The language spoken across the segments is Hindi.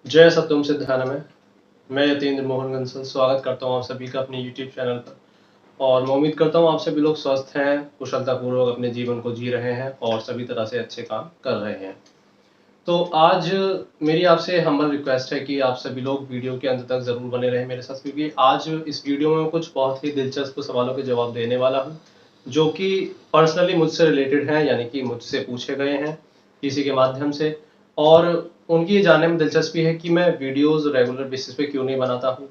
जय सत्यम सिद्धानम। मैं यतीन्द्र मोहन गंसल स्वागत करता हूँ आप सभी का अपने YouTube चैनल पर। और मैं उम्मीद करता हूँ आप सभी लोग स्वस्थ हैं, कुशलतापूर्वक अपने जीवन को जी रहे हैं और सभी तरह से अच्छे काम कर रहे हैं। तो आज मेरी आपसे हम्बल रिक्वेस्ट है कि आप सभी लोग वीडियो के अंत तक ज़रूर बने रहें मेरे साथ, क्योंकि आज इस वीडियो में कुछ बहुत ही दिलचस्प सवालों के जवाब देने वाला हूँ, जो कि पर्सनली मुझसे रिलेटेड हैं, यानी कि मुझसे पूछे गए हैं किसी के माध्यम से। और उनकी ये जानने में दिलचस्पी है कि मैं वीडियोस रेगुलर बेसिस पे क्यों नहीं बनाता हूँ,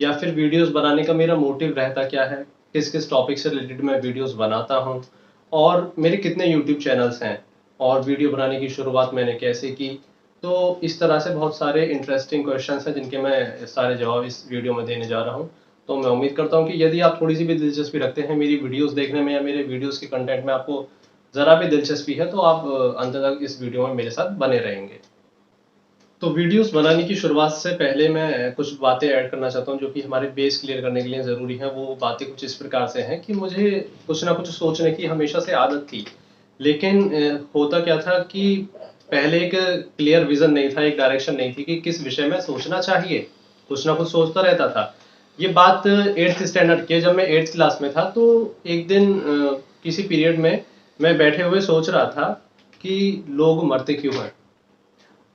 या फिर वीडियोस बनाने का मेरा मोटिव रहता क्या है, किस किस टॉपिक से रिलेटेड मैं वीडियोस बनाता हूँ, और मेरे कितने यूट्यूब चैनल्स हैं, और वीडियो बनाने की शुरुआत मैंने कैसे की। तो इस तरह से बहुत सारे इंटरेस्टिंग क्वेश्चंस हैं जिनके मैं सारे जवाब इस वीडियो में देने जा रहा हूँ। तो मैं उम्मीद करता हूँ कि यदि आप थोड़ी सी भी दिलचस्पी रखते हैं मेरी वीडियोस देखने में, या मेरे वीडियोस के कंटेंट में आपको ज़रा भी दिलचस्पी है, तो आप अंत तक इस वीडियो में मेरे साथ बने रहेंगे। तो वीडियोस बनाने की शुरुआत से पहले मैं कुछ बातें ऐड करना चाहता हूँ जो कि हमारे बेस क्लियर करने के लिए ज़रूरी हैं। वो बातें कुछ इस प्रकार से हैं कि मुझे कुछ ना कुछ सोचने की हमेशा से आदत थी, लेकिन होता क्या था कि पहले एक क्लियर विज़न नहीं था, एक डायरेक्शन नहीं थी कि किस विषय में सोचना चाहिए। कुछ ना कुछ सोचता रहता था। ये बात 8th स्टैंडर्ड की है। जब मैं 8th क्लास में था तो एक दिन किसी पीरियड में मैं बैठे हुए सोच रहा था कि लोग मरते क्यों हैं।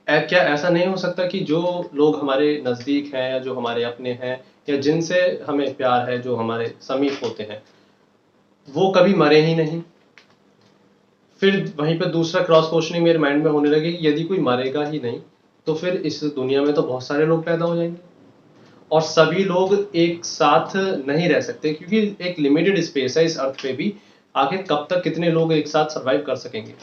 क्या ऐसा नहीं हो सकता कि जो लोग हमारे नज़दीक हैं, या जो हमारे अपने हैं, या जिनसे हमें प्यार है, जो हमारे समीप होते हैं, वो कभी मरे ही नहीं। फिर वहीं पे दूसरा क्रॉस क्वेश्चनिंग मेरे माइंड में होने लगी, यदि कोई मरेगा ही नहीं तो फिर इस दुनिया में तो बहुत सारे लोग पैदा हो जाएंगे, और सभी लोग एक साथ नहीं रह सकते, क्योंकि एक लिमिटेड स्पेस है इस अर्थ पे भी। आखिर कब तक कितने लोग एक साथ सरवाइव कर सकेंगे।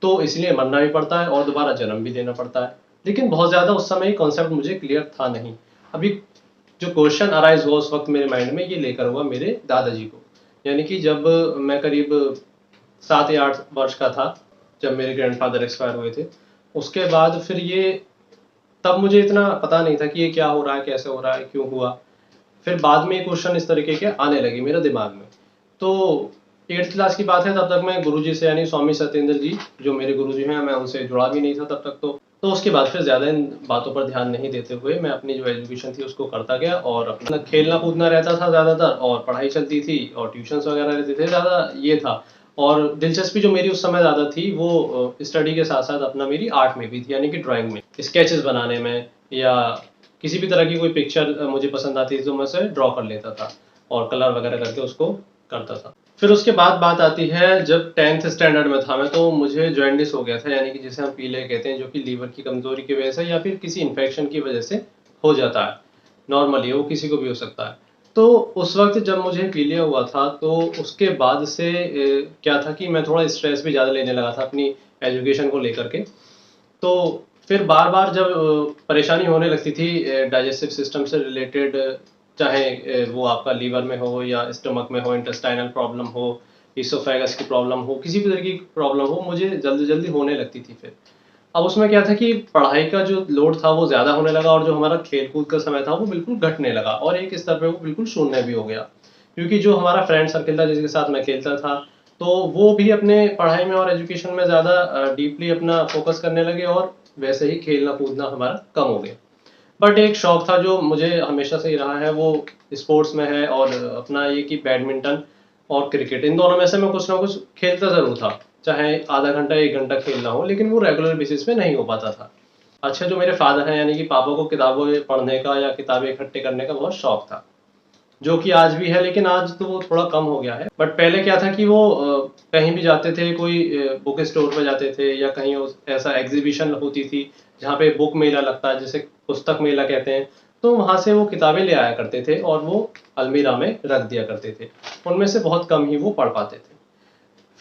तो इसलिए मरना भी पड़ता है और दोबारा जन्म भी लेना पड़ता है। लेकिन बहुत ज़्यादा उस समय कॉन्सेप्ट मुझे क्लियर था नहीं। अभी जो क्वेश्चन अराइज हुआ उस वक्त मेरे माइंड में, ये लेकर हुआ मेरे दादाजी को। यानी कि जब मैं करीब 7 या 8 वर्ष का था, जब मेरे ग्रैंडफादर एक्सपायर हुए थे, उसके बाद फिर ये, तब मुझे इतना पता नहीं था कि ये क्या हो रहा है, कैसे हो रहा है, क्यों हुआ। फिर बाद में ये क्वेश्चन इस तरीके के आने लगे मेरे दिमाग में। तो 8th क्लास की बात है, तब तक मैं गुरुजी से, यानी स्वामी सत्येंद्र जी जो मेरे गुरुजी हैं, मैं उनसे जुड़ा भी नहीं था तब तक। तो उसके बाद फिर ज़्यादा इन बातों पर ध्यान नहीं देते हुए मैं अपनी जो एजुकेशन थी उसको करता गया, और अपना खेलना कूदना रहता था ज़्यादातर, और पढ़ाई चलती थी, और ट्यूशन्स वगैरह रहते थे, ज़्यादा ये था। और दिलचस्पी जो मेरी उस समय ज़्यादा थी वो स्टडी के साथ साथ अपना मेरी आर्ट में भी थी, यानी कि ड्राइंग में, स्केचेस बनाने में, या किसी भी तरह की कोई पिक्चर मुझे पसंद आती थी तो मैं उसे ड्रॉ कर लेता था और कलर वगैरह करके उसको करता था। फिर उसके बाद बात आती है, जब 10th स्टैंडर्ड में था मैं, तो मुझे जॉन्डिस हो गया था, यानी कि जिसे हम पीले कहते हैं, जो कि लीवर की कमजोरी की वजह से या फिर किसी इन्फेक्शन की वजह से हो जाता है। नॉर्मली वो किसी को भी हो सकता है। तो उस वक्त जब मुझे पीलिया हुआ था, तो उसके बाद से क्या था कि मैं थोड़ा स्ट्रेस भी ज़्यादा लेने लगा था अपनी एजुकेशन को लेकर के। तो फिर बार बार जब परेशानी होने लगती थी डाइजेस्टिव सिस्टम से रिलेटेड, चाहे वो आपका लीवर में हो, या स्टमक में हो, इंटेस्टाइनल प्रॉब्लम हो, इसोफेगस की प्रॉब्लम हो, किसी भी तरह की प्रॉब्लम हो, मुझे जल्दी जल्दी होने लगती थी। फिर अब उसमें क्या था कि पढ़ाई का जो लोड था वो ज़्यादा होने लगा, और जो हमारा खेल कूद का समय था वो बिल्कुल घटने लगा, और एक स्तर पे वो बिल्कुल शून्य भी हो गया। क्योंकि जो हमारा फ्रेंड सर्किल था जिसके साथ मैं खेलता था, तो वो भी अपने पढ़ाई में और एजुकेशन में ज़्यादा डीपली अपना फोकस करने लगे, और वैसे ही खेलना कूदना हमारा कम हो गया। बट एक शौक था जो मुझे हमेशा से ही रहा है, वो स्पोर्ट्स में है, और अपना ये कि बैडमिंटन और क्रिकेट, इन दोनों में से मैं कुछ ना कुछ खेलता ज़रूर था। चाहे आधा घंटा 1 घंटा खेलना हो, लेकिन वो रेगुलर बेसिस पे नहीं हो पाता था। अच्छा, जो मेरे फादर हैं, यानी कि पापा को किताबें पढ़ने का या किताबें इकट्ठे करने का बहुत शौक था, जो कि आज भी है, लेकिन आज तो वो थोड़ा कम हो गया है। बट पहले क्या था कि वो कहीं भी जाते थे, कोई बुक स्टोर पे जाते थे, या कहीं ऐसा एग्जीबिशन होती थी जहाँ पे बुक मेला लगता है, जिसे पुस्तक मेला कहते हैं। तो वहाँ से वो किताबें ले आया करते थे, और वो अलमीरा में रख दिया करते थे। उनमें से बहुत कम ही वो पढ़ पाते थे।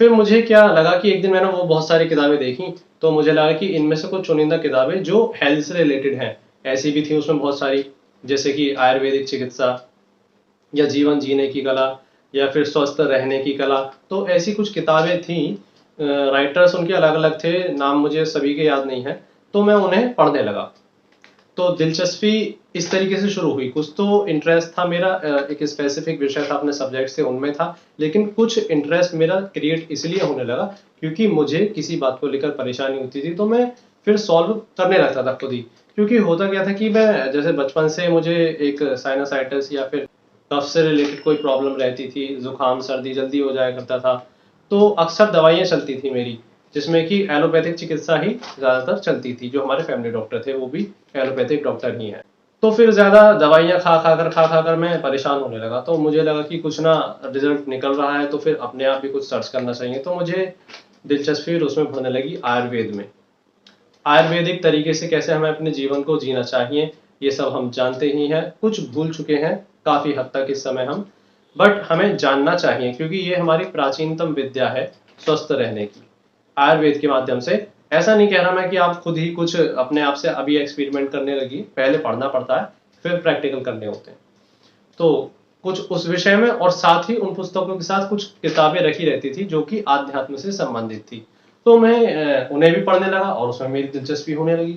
फिर मुझे क्या लगा कि एक दिन मैंने वो बहुत सारी किताबें देखी, तो मुझे लगा कि इनमें से कुछ चुनिंदा किताबें जो हेल्थ से रिलेटेड हैं, ऐसी भी थी उसमें बहुत सारी, जैसे कि आयुर्वेदिक चिकित्सा, या जीवन जीने की कला, या फिर स्वस्थ रहने की कला। तो ऐसी कुछ किताबें थी, राइटर्स उनके अलग अलग थे, नाम मुझे सभी के याद नहीं है। तो मैं उन्हें पढ़ने लगा। तो दिलचस्पी इस तरीके से शुरू हुई। कुछ तो इंटरेस्ट था मेरा, एक स्पेसिफिक विषय था अपने सब्जेक्ट से, उनमें था। लेकिन कुछ इंटरेस्ट मेरा क्रिएट इसलिए होने लगा क्योंकि मुझे किसी बात को लेकर परेशानी होती थी, तो मैं फिर सॉल्व करने लगता था खुद ही, क्योंकि होता क्या था कि मैं जैसे बचपन से मुझे एक साइनसाइटिस या फिर कफ से रिलेटेड कोई प्रॉब्लम रहती थी, जुकाम सर्दी जल्दी हो जाया करता था, तो अक्सर दवाइयाँ चलती थी मेरी, जिसमें कि एलोपैथिक चिकित्सा ही ज़्यादातर चलती थी। जो हमारे फैमिली डॉक्टर थे वो भी एलोपैथिक डॉक्टर ही हैं। तो फिर ज़्यादा दवाइयाँ खा कर मैं परेशान होने लगा, तो मुझे लगा कि कुछ ना रिजल्ट निकल रहा है, तो फिर अपने आप भी कुछ सर्च करना चाहिए। तो मुझे दिलचस्पी फिर उसमें बढ़ने लगी आयुर्वेद में। आयुर्वेदिक तरीके से कैसे हमें अपने जीवन को जीना चाहिए, ये सब हम जानते ही हैं, कुछ भूल चुके हैं काफ़ी हद तक इस समय हम, बट हमें जानना चाहिए क्योंकि ये हमारी प्राचीनतम विद्या है स्वस्थ रहने की। आयुर्वेद के माध्यम से ऐसा नहीं कह रहा मैं कि आप खुद ही कुछ अपने आप से अभी एक्सपेरिमेंट करने लगी, पहले पढ़ना पड़ता है, फिर प्रैक्टिकल करने होते हैं। तो कुछ उस विषय में और साथ ही उन पुस्तकों के साथ कुछ किताबें रखी रहती थी जो कि आध्यात्म से संबंधित थी। तो मैं उन्हें भी पढ़ने लगा और उसमें मेरी दिलचस्पी होने लगी।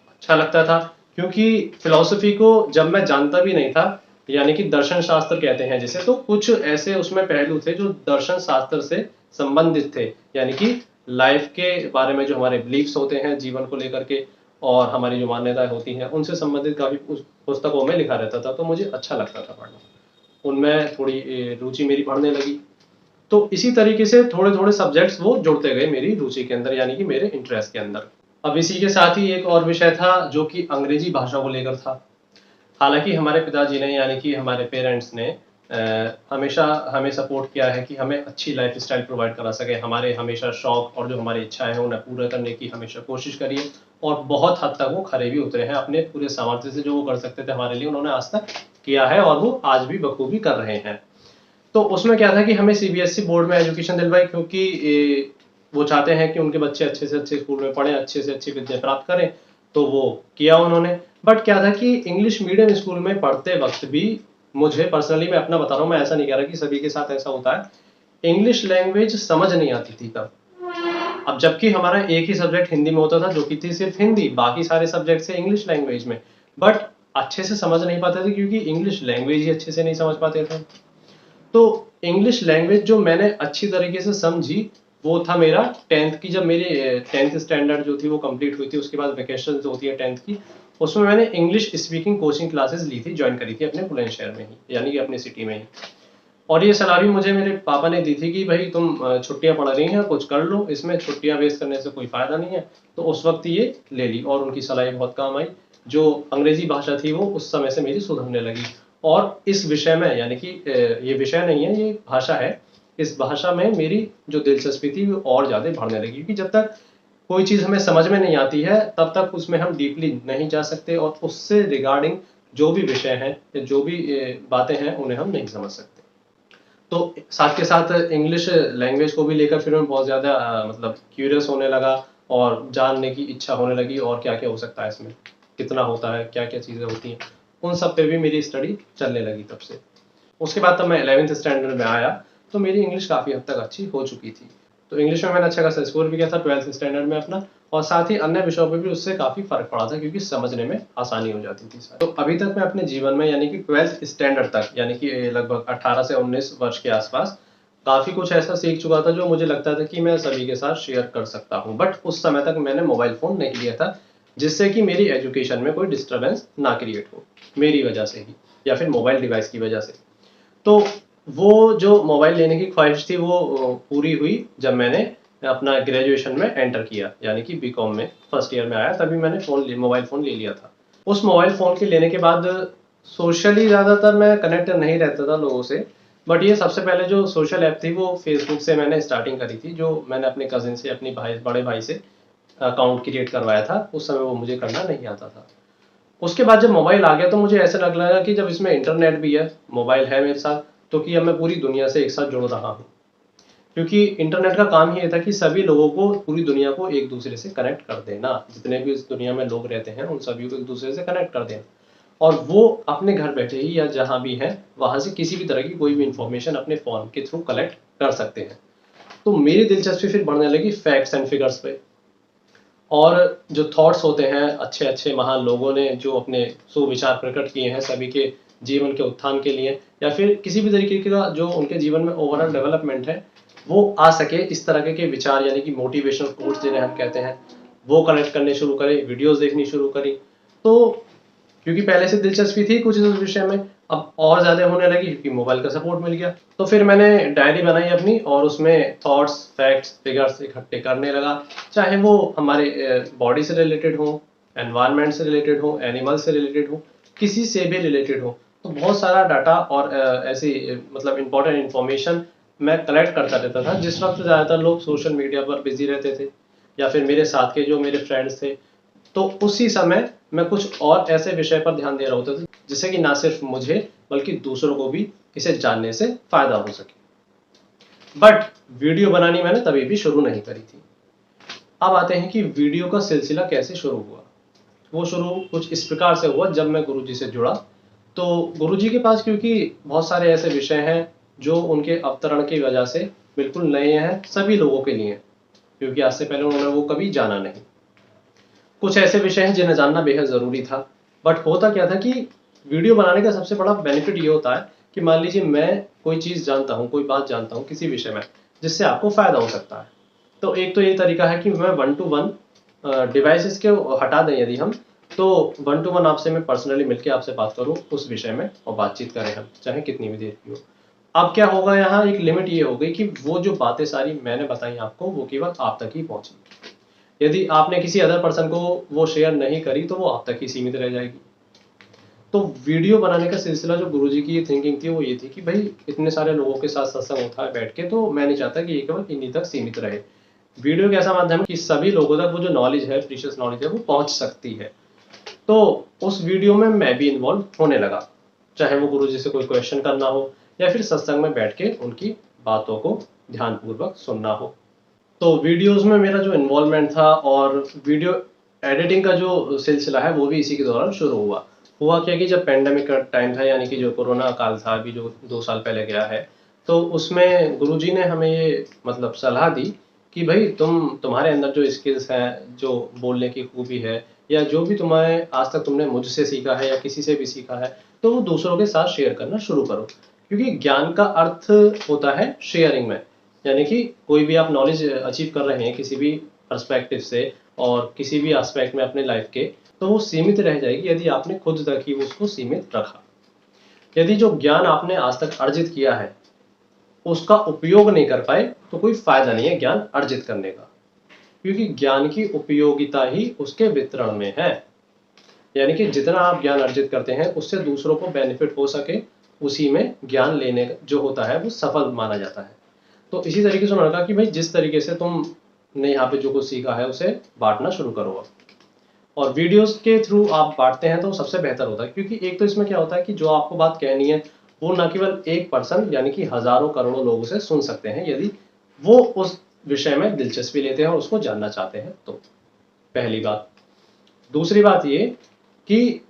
अच्छा लगता था क्योंकि फिलॉसफी को जब मैं जानता भी नहीं था, यानी कि दर्शन शास्त्र कहते हैं जिसे, तो कुछ ऐसे उसमें पहलू थे जो दर्शन शास्त्र से संबंधित थे, यानी कि लाइफ के बारे में जो हमारे बिलीफ्स होते हैं जीवन को लेकर के और हमारी जो मान्यताएं होती हैं उनसे संबंधित काफी पुस्तकों में लिखा रहता था, तो मुझे अच्छा लगता था पढ़ना। उनमें थोड़ी रुचि मेरी बढ़ने लगी। तो इसी तरीके से थोड़े-थोड़े सब्जेक्ट्स वो जुड़ते गए मेरी रुचि के अंदर, यानी कि मेरे इंटरेस्ट के अंदर। अब इसी के साथ ही एक और विषय था जो कि अंग्रेजी भाषा को लेकर था। हालाँकि हमारे पिताजी ने, यानी कि हमारे पेरेंट्स ने हमेशा हमें सपोर्ट किया है कि हमें अच्छी लाइफ़स्टाइल प्रोवाइड करा सकें। हमारे हमेशा शौक और जो हमारी इच्छाएँ हैं उन्हें पूरा करने की हमेशा कोशिश करी है और बहुत हद तक वो खरे भी उतरे हैं। अपने पूरे सामर्थ्य से जो वो कर सकते थे हमारे लिए उन्होंने आज तक किया है और वो आज भी बखूबी कर रहे हैं। तो उसमें क्या था कि हमें सीबीएसई बोर्ड में एजुकेशन दिलवाई क्योंकि वो चाहते हैं कि उनके बच्चे अच्छे से अच्छे स्कूल में पढ़ें, अच्छे से अच्छी विद्या प्राप्त करें, तो वो किया उन्होंने। बट क्या था कि इंग्लिश मीडियम स्कूल में पढ़ते वक्त भी मुझे पर्सनली, मैं अपना बता रहा हूँ, मैं ऐसा नहीं कह रहा कि सभी के साथ ऐसा होता है, इंग्लिश लैंग्वेज समझ नहीं आती थी तब। अब जबकि हमारा एक ही सब्जेक्ट हिंदी में होता था जो कि थी सिर्फ हिंदी, बाकी सारे सब्जेक्ट थे इंग्लिश लैंग्वेज में, बट अच्छे से समझ नहीं पाते थे क्योंकि इंग्लिश लैंग्वेज ही अच्छे से नहीं समझ पाते थे। तो इंग्लिश लैंग्वेज जो मैंने अच्छी तरीके से समझी वो था मेरा 10th की, जब मेरी 10th स्टैंडर्ड जो थी वो कंप्लीट हुई थी, उसके बाद वेकेशन जो होती है 10th की, उसमें मैंने इंग्लिश स्पीकिंग कोचिंग क्लासेस ली थी, ज्वाइन करी थी अपने बुलंदशहर में ही, यानी कि अपनी सिटी में ही। और ये सलाह भी मुझे मेरे पापा ने दी थी कि भाई तुम छुट्टियां पड़ रही हैं, कुछ कर लो, इसमें छुट्टियां वेस्ट करने से कोई फायदा नहीं है। तो उस वक्त ये ले ली और उनकी सलाह बहुत काम आई। जो अंग्रेजी भाषा थी वो उस समय से मेरी सुधरने लगी और इस विषय में, यानी कि ये विषय नहीं है, ये भाषा है, इस भाषा में मेरी जो दिलचस्पी थी वो और ज़्यादा बढ़ने लगी क्योंकि जब तक कोई चीज़ हमें समझ में नहीं आती है तब तक उसमें हम डीपली नहीं जा सकते और उससे रिगार्डिंग जो भी विषय हैं या जो भी बातें हैं उन्हें हम नहीं समझ सकते। तो साथ के साथ इंग्लिश लैंग्वेज को भी लेकर फिर मैं बहुत ज़्यादा मतलब क्यूरियस होने लगा और जानने की इच्छा होने लगी और क्या-क्या हो सकता है इसमें, कितना होता है, क्या-क्या चीज़ें होती हैं, उन सब पे भी मेरी स्टडी चलने लगी तब से। उसके बाद तब मैं 11th स्टैंडर्ड में आया, तो मेरी इंग्लिश काफ़ी हद तक अच्छी हो चुकी थी। तो इंग्लिश में मैंने अच्छा खासा स्कोर भी किया था 12th स्टैंडर्ड में अपना, और साथ ही अन्य विषयों पे भी उससे काफ़ी फ़र्क पड़ा था क्योंकि समझने में आसानी हो जाती थी सारी। तो अभी तक मैं अपने जीवन में, यानी कि 12th स्टैंडर्ड तक, यानी कि लगभग 18 से 19 वर्ष के आसपास काफ़ी कुछ ऐसा सीख चुका था जो मुझे लगता था कि मैं सभी के साथ शेयर कर सकता हूँ। बट उस समय तक मैंने मोबाइल फ़ोन नहीं लिया था, जिससे कि मेरी एजुकेशन में कोई डिस्टर्बेंस ना क्रिएट हो, मेरी वजह से ही या फिर मोबाइल डिवाइस की वजह से। तो वो जो मोबाइल लेने की ख्वाहिश थी वो पूरी हुई जब मैंने अपना ग्रेजुएशन में एंटर किया, यानी कि बीकॉम में फर्स्ट ईयर में आया, तभी मैंने मोबाइल फ़ोन ले लिया था। उस मोबाइल फ़ोन के लेने के बाद सोशली ज़्यादातर मैं कनेक्ट नहीं रहता था लोगों से, बट ये सबसे पहले जो सोशल ऐप थी वो फेसबुक से मैंने स्टार्टिंग करी थी, जो मैंने अपने कज़िन से, अपनी बड़े भाई से अकाउंट क्रिएट करवाया था। उस समय वो मुझे करना नहीं आता था। उसके बाद जब मोबाइल आ गया तो मुझे ऐसा लगने लगा कि जब इसमें इंटरनेट भी है, मोबाइल है मेरे साथ, तो कि अब मैं पूरी दुनिया से एक साथ जुड़ रहा हूँ। क्योंकि इंटरनेट का काम ही ये था कि सभी लोगों को, पूरी दुनिया को एक दूसरे से कनेक्ट कर देना, जितने भी इस दुनिया में लोग रहते हैं उन सभी को एक दूसरे से कनेक्ट कर देना, और वो अपने घर बैठे ही या जहाँ भी हैं वहाँ से किसी भी तरह की कोई भी इंफॉर्मेशन अपने फ़ोन के थ्रू कलेक्ट कर सकते हैं। तो मेरी दिलचस्पी फिर बढ़ने लगी फैक्ट्स एंड फिगर्स पे, और जो थॉट्स होते हैं अच्छे-अच्छे महान लोगों ने जो अपने सुविचार प्रकट किए हैं सभी के जीवन के उत्थान के लिए, या फिर किसी भी तरीके का जो उनके जीवन में ओवरऑल डेवलपमेंट है वो आ सके, इस तरह के विचार, यानी कि मोटिवेशनल कोट्स जिन्हें हम कहते हैं, वो कलेक्ट करने शुरू करे, वीडियोस देखनी शुरू करी। तो क्योंकि पहले से दिलचस्पी थी कुछ इस विषय में, अब और ज़्यादा होने लगी क्योंकि मोबाइल का सपोर्ट मिल गया। तो फिर मैंने डायरी बनाई अपनी और उसमें थॉट्स, फैक्ट्स, फिगर्स इकट्ठे करने लगा, चाहे वो हमारे बॉडी से रिलेटेड हो, एनवायरनमेंट से रिलेटेड हो, एनिमल से रिलेटेड हो, किसी से भी रिलेटेड हो। तो बहुत सारा डाटा और ऐसी मतलब इम्पोर्टेंट इन्फॉर्मेशन मैं कलेक्ट करता रहता था। जिस वक्त ज़्यादातर लोग सोशल मीडिया पर बिजी रहते थे या फिर मेरे साथ के जो मेरे फ्रेंड्स थे, तो उसी समय मैं कुछ और ऐसे विषय पर ध्यान दे रहा होता था जिससे कि ना सिर्फ मुझे बल्कि दूसरों को भी इसे जानने से फायदा हो सके। बट वीडियो बनानी मैंने तभी भी शुरू नहीं करी थी। अब आते हैं कि वीडियो का सिलसिला कैसे शुरू हुआ। वो शुरू कुछ इस प्रकार से हुआ, जब मैं गुरुजी से जुड़ा तो गुरुजी के पास क्योंकि बहुत सारे ऐसे विषय हैं जो उनके अवतरण की वजह से बिल्कुल नए हैं सभी लोगों के लिए, क्योंकि आज से पहले उन्होंने वो कभी जाना नहीं। कुछ ऐसे विषय हैं जिन्हें जानना बेहद ज़रूरी था। बट होता क्या था कि वीडियो बनाने का सबसे बड़ा बेनिफिट ये होता है कि मान लीजिए मैं कोई चीज़ जानता हूँ, कोई बात जानता हूँ किसी विषय में जिससे आपको फ़ायदा हो सकता है। तो एक तो ये तरीका है कि मैं 1 टू 1 डिवाइसेस के हटा दें यदि हम, तो 1 टू 1 आपसे मैं पर्सनली मिलके आपसे बात करूँ उस विषय में और बातचीत करें हम, चाहे कितनी भी देर की हो। अब क्या होगा, यहाँ एक लिमिट ये हो गई कि वो जो बातें सारी मैंने बताई आपको वो केवल आप तक ही पहुँची। यदि आपने किसी अदर पर्सन को वो शेयर नहीं करी तो वो आप तक ही सीमित रह जाएगी। तो वीडियो बनाने का सिलसिला जो गुरुजी की ये थिंकिंग थी वो ये थी कि भाई इतने सारे लोगों के साथ सत्संग होता है बैठ के, तो मैं नहीं चाहता कि ये केवल इन्हीं तक सीमित रहे। वीडियो एक ऐसा माध्यम है कि सभी लोगों तक वो जो नॉलेज है, प्रीशियस नॉलेज है, वो पहुंच सकती है। तो उस वीडियो में मैं भी इन्वॉल्व होने लगा, चाहे वो गुरुजी से कोई क्वेश्चन करना हो या फिर सत्संग में बैठ के उनकी बातों को ध्यानपूर्वक सुनना हो। तो वीडियोस में मेरा जो इन्वॉल्वमेंट था और वीडियो एडिटिंग का जो सिलसिला है वो भी इसी के दौरान शुरू हुआ। हुआ क्या कि जब पैंडेमिक का टाइम था, यानी कि जो कोरोना काल था अभी जो 2 साल पहले गया है, तो उसमें गुरुजी ने हमें ये मतलब सलाह दी कि भाई तुम्हारे अंदर जो स्किल्स हैं, जो बोलने की खूबी है या जो भी तुम्हें आज तक तुमने मुझसे सीखा है या किसी से भी सीखा है, तो वो दूसरों के साथ शेयर करना शुरू करो। क्योंकि ज्ञान का अर्थ होता है शेयरिंग में। यानी कि कोई भी आप नॉलेज अचीव कर रहे हैं किसी भी पर्सपेक्टिव से और किसी भी एस्पेक्ट में अपने लाइफ के, तो वो सीमित रह जाएगी यदि आपने खुद तक ही उसको सीमित रखा। यदि जो ज्ञान आपने आज तक अर्जित किया है उसका उपयोग नहीं कर पाए तो कोई फायदा नहीं है ज्ञान अर्जित करने का, क्योंकि ज्ञान की उपयोगिता ही उसके वितरण में है। यानी कि जितना आप ज्ञान अर्जित करते हैं उससे दूसरों को बेनिफिट हो सके, उसी में ज्ञान लेने जो होता है वो सफल माना जाता है। तो इसी तरीके से उन्होंने कहा कि भाई जिस तरीके से तुमने यहाँ पे जो कुछ सीखा है उसे बांटना शुरू करो अब, और वीडियोस के थ्रू आप बांटते हैं तो सबसे बेहतर होता है। क्योंकि एक तो इसमें क्या होता है कि जो आपको बात कहनी है वो ना केवल एक पर्सन यानी कि हजारों करोड़ों लोग उसे सुन सकते हैं यदि वो उस विषय में दिलचस्पी लेते हैं और उसको जानना चाहते हैं। तो पहली बात। दूसरी बात ये कि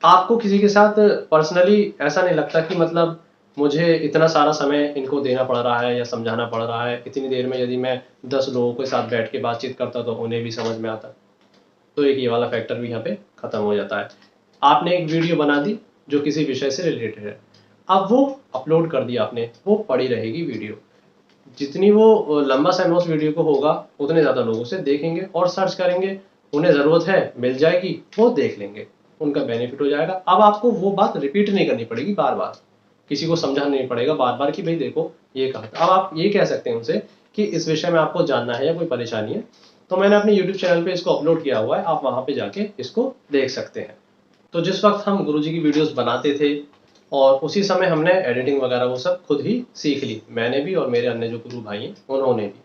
आपको किसी के साथ पर्सनली ऐसा नहीं लगता कि मतलब मुझे इतना सारा समय इनको देना पड़ रहा है या समझाना पड़ रहा है, इतनी देर में यदि मैं 10 लोगों के साथ बैठ के बातचीत करता तो उन्हें भी समझ में आता। तो एक ये वाला फैक्टर भी यहाँ पे खत्म हो जाता है। आपने एक वीडियो बना दी जो किसी विषय से रिलेटेड है, अब वो अपलोड कर दिया आपने, वो पड़ी रहेगी वीडियो। जितनी वो लंबा समय उस वीडियो को होगा उतने ज़्यादा लोग उसे देखेंगे और सर्च करेंगे, उन्हें ज़रूरत है मिल जाएगी, वो देख लेंगे, उनका बेनिफिट हो जाएगा। अब आपको वो बात रिपीट नहीं करनी पड़ेगी बार बार, किसी को समझाना नहीं पड़ेगा बार बार कि भाई देखो ये कहा था। अब आप ये कह सकते हैं उनसे कि इस विषय में आपको जानना है या कोई परेशानी है तो मैंने अपने यूट्यूब चैनल पे इसको अपलोड किया हुआ है, आप वहाँ पे जाके इसको देख सकते हैं। तो जिस वक्त हम गुरुजी की वीडियोस बनाते थे और उसी समय हमने एडिटिंग वगैरह वो सब खुद ही सीख ली, मैंने भी और मेरे अन्य जो गुरु भाई हैं उन्होंने भी।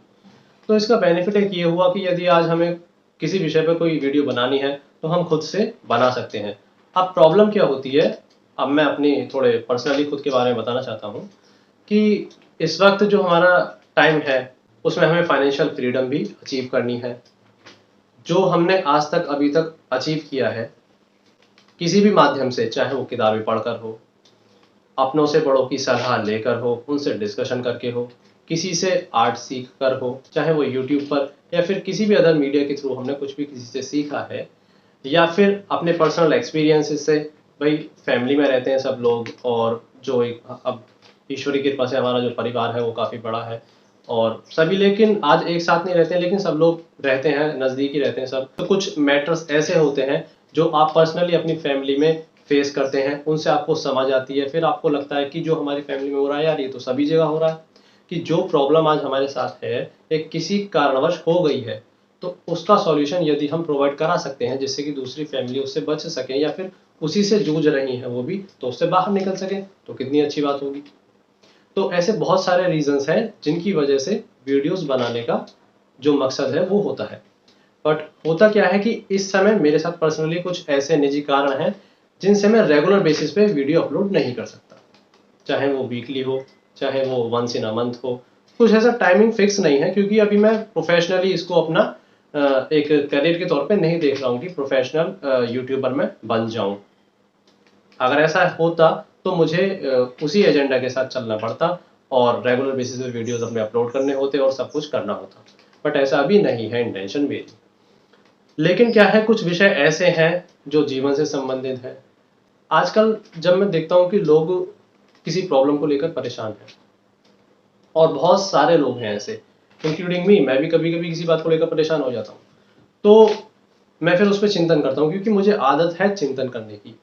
तो इसका बेनिफिट एक ये हुआ कि यदि आज हमें किसी विषय पर कोई वीडियो बनानी है तो हम खुद से बना सकते हैं। अब प्रॉब्लम क्या होती है, अब मैं अपनी थोड़े पर्सनली खुद के बारे में बताना चाहता हूँ कि इस वक्त जो हमारा टाइम है उसमें हमें फाइनेंशियल फ्रीडम भी अचीव करनी है। जो हमने आज तक अभी तक अचीव किया है किसी भी माध्यम से, चाहे वो किताबें पढ़कर हो, अपनों से बड़ों की सलाह लेकर हो, उनसे डिस्कशन करके हो, किसी से आर्ट सीख कर हो, चाहे वो यूट्यूब पर या फिर किसी भी अदर मीडिया के थ्रू हमने कुछ भी किसी से सीखा है, या फिर अपने पर्सनल एक्सपीरियंसेस से। भाई फैमिली में रहते हैं सब लोग और जो एक अब ईश्वर की कृपा से हमारा जो परिवार है वो काफ़ी बड़ा है और सभी लेकिन आज एक साथ नहीं रहते हैं, लेकिन सब लोग रहते हैं, नज़दीक ही रहते हैं सब। तो कुछ मैटर्स ऐसे होते हैं जो आप पर्सनली अपनी फैमिली में फेस करते हैं, उनसे आपको समझ आती है। फिर आपको लगता है कि जो हमारी फैमिली में हो रहा है यार, ये तो सभी जगह हो रहा है, कि जो प्रॉब्लम आज हमारे साथ है एक किसी कारणवश हो गई है, तो उसका सॉल्यूशन यदि हम प्रोवाइड करा सकते हैं जिससे कि दूसरी फैमिली उससे बच सके या फिर उसी से जूझ रही हैं वो भी, तो उससे बाहर निकल सके, तो कितनी अच्छी बात होगी। तो ऐसे बहुत सारे रीजंस हैं जिनकी वजह से वीडियोस बनाने का जो मकसद है वो होता है। बट होता क्या है कि इस समय मेरे साथ पर्सनली कुछ ऐसे निजी कारण हैं जिनसे मैं रेगुलर बेसिस पे वीडियो अपलोड नहीं कर सकता, चाहे वो वीकली हो, चाहे वो वंस इन अ मंथ हो। कुछ ऐसा टाइमिंग फिक्स नहीं है, क्योंकि अभी मैं प्रोफेशनली इसको अपना एक करियर के तौर पे नहीं देख रहा हूँ कि प्रोफेशनल यूट्यूबर मैं बन जाऊं। अगर ऐसा होता तो मुझे उसी एजेंडा के साथ चलना पड़ता और रेगुलर बेसिस पे वीडियोस अपने अपलोड करने होते और सब कुछ करना होता, बट ऐसा अभी नहीं है इंटेंशन मेरी। लेकिन क्या है, कुछ विषय ऐसे हैं जो जीवन से संबंधित है। आजकल जब मैं देखता हूँ कि लोग किसी प्रॉब्लम को लेकर परेशान हैं, और बहुत सारे लोग हैं ऐसे, इंक्लूडिंग मी, मैं भी कभी कभी किसी बात को लेकर परेशान हो जाता हूँ, तो मैं फिर उस पर चिंतन करता हूँ, क्योंकि मुझे आदत है चिंतन करने की,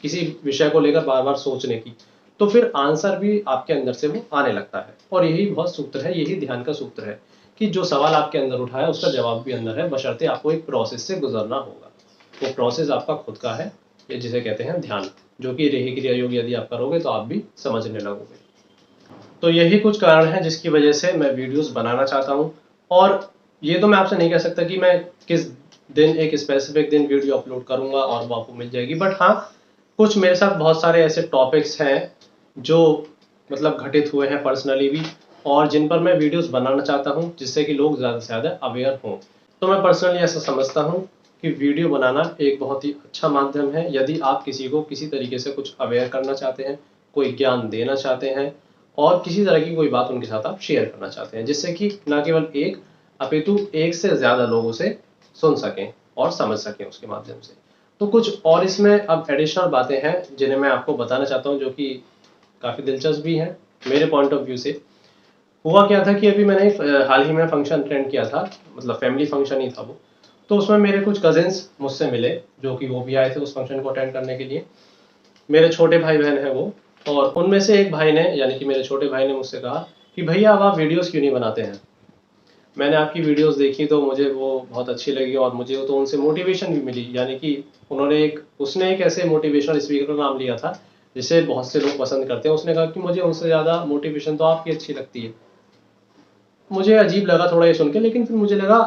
किसी विषय को लेकर बार बार सोचने की। तो फिर आंसर भी आपके अंदर से वो आने लगता है, और यही बहुत सूत्र है, यही ध्यान का सूत्र है कि जो सवाल आपके अंदर उठा है उसका जवाब भी अंदर है, बशर्ते आपको एक प्रोसेस से गुजरना होगा। वो प्रोसेस आपका खुद का है, ये जिसे कहते हैं ध्यान, जो कि रेही क्रिया योग यदि आप करोगे तो आप भी समझने लगोगे। तो यही कुछ कारण है जिसकी वजह से मैं वीडियोस बनाना चाहता हूँ। और ये तो मैं आपसे नहीं कह सकता कि मैं किस दिन एक स्पेसिफिक दिन वीडियो अपलोड करूंगा और वो आपको मिल जाएगी, बट हाँ, कुछ मेरे साथ बहुत सारे ऐसे टॉपिक्स हैं जो मतलब घटित हुए हैं पर्सनली भी, और जिन पर मैं वीडियोस बनाना चाहता हूँ जिससे कि लोग ज़्यादा से ज़्यादा अवेयर हों। तो मैं पर्सनली ऐसा समझता हूँ कि वीडियो बनाना एक बहुत ही अच्छा माध्यम है यदि आप किसी को किसी तरीके से कुछ अवेयर करना चाहते हैं, कोई ज्ञान देना चाहते हैं, और किसी तरह की कोई बात उनके साथ आप शेयर करना चाहते हैं, जिससे कि ना केवल एक अपितु एक से ज़्यादा लोग उसे सुन सकें और समझ सकें उसके माध्यम से। तो कुछ और इसमें अब एडिशनल बातें हैं जिन्हें मैं आपको बताना चाहता हूँ, जो कि काफ़ी दिलचस्प भी हैं मेरे पॉइंट ऑफ व्यू से। हुआ क्या था कि अभी मैंने हाल ही में फंक्शन अटेंड किया था, मतलब फैमिली फंक्शन ही था वो। तो उसमें मेरे कुछ कजिन्स मुझसे मिले, जो कि वो भी आए थे उस फंक्शन को अटेंड करने के लिए। मेरे छोटे भाई बहन हैं वो, और उनमें से एक भाई ने, यानी कि मेरे छोटे भाई ने मुझसे कहा कि भैया अब आप वीडियोस क्यों नहीं बनाते हैं। मैंने आपकी वीडियोस देखी तो मुझे वो बहुत अच्छी लगी, और मुझे तो उनसे मोटिवेशन भी मिली, यानी कि उसने एक ऐसे मोटिवेशनल स्पीकर का नाम लिया था जिसे बहुत से लोग पसंद करते हैं। उसने कहा कि मुझे उनसे ज़्यादा मोटिवेशन तो आपकी अच्छी लगती है। मुझे अजीब लगा थोड़ा ये सुन के, लेकिन फिर मुझे लगा